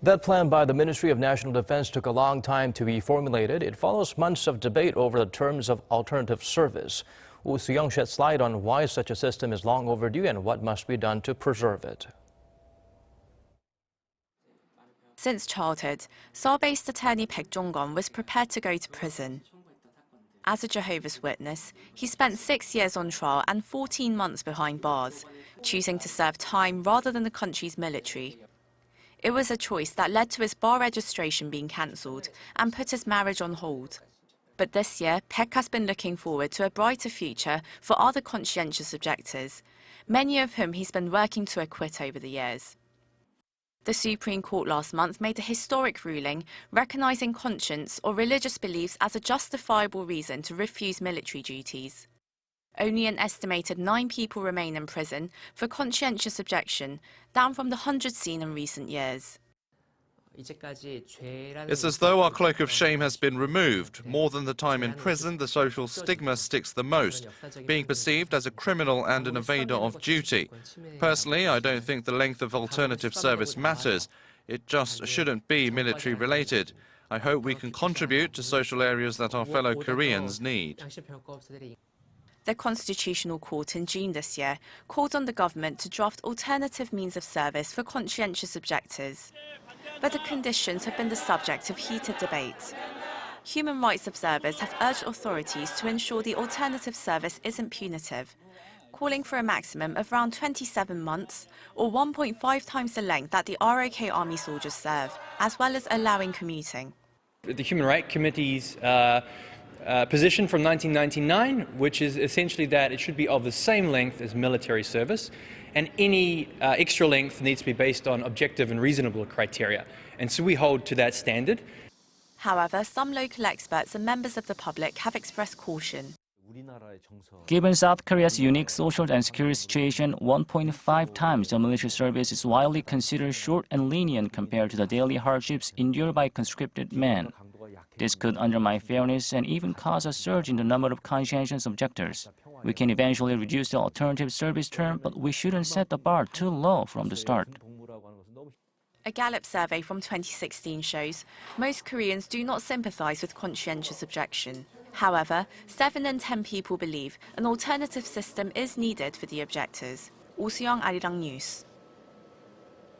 That plan by the Ministry of National Defense took a long time to be formulated. It follows months of debate over the terms of alternative service. Soo-young sheds light on why such a system is long overdue and what must be done to preserve it. Since childhood, Seoul-based attorney Baek Jong-keon was prepared to go to prison. As a Jehovah's Witness, he spent 6 years on trial and 14 months behind bars, choosing to serve time rather than the country's military. It was a choice that led to his bar registration being cancelled and put his marriage on hold. But this year, Baek has been looking forward to a brighter future for other conscientious objectors, many of whom he's been working to acquit over the years. The Supreme Court last month made a historic ruling recognizing conscience or religious beliefs as a justifiable reason to refuse military duties. Only an estimated 9 people remain in prison for conscientious objection, down from the hundreds seen in recent years. It's as though our cloak of shame has been removed. More than the time in prison, the social stigma sticks the most, being perceived as a criminal and an evader of duty. Personally, I don't think the length of alternative service matters. It just shouldn't be military related. I hope we can contribute to social areas that our fellow Koreans need. The Constitutional Court in June this year called on the government to draft alternative means of service for conscientious objectors. But the conditions have been the subject of heated debate. Human rights observers have urged authorities to ensure the alternative service isn't punitive, calling for a maximum of around 27 months or 1.5 times the length that the ROK Army soldiers serve, as well as allowing commuting. The Human Rights Committee's position from 1999, which is essentially that it should be of the same length as military service, and any extra length needs to be based on objective and reasonable criteria. And so we hold to that standard. However, some local experts and members of the public have expressed caution. Given South Korea's unique social and security situation, 1.5 times the military service is widely considered short and lenient compared to the daily hardships endured by conscripted men. This could undermine fairness and even cause a surge in the number of conscientious objectors. We can eventually reduce the alternative service term, but we shouldn't set the bar too low from the start. A Gallup survey from 2016 shows most Koreans do not sympathize with conscientious objection. However, 7 in 10 people believe an alternative system is needed for the objectors. Soo-young, Arirang News.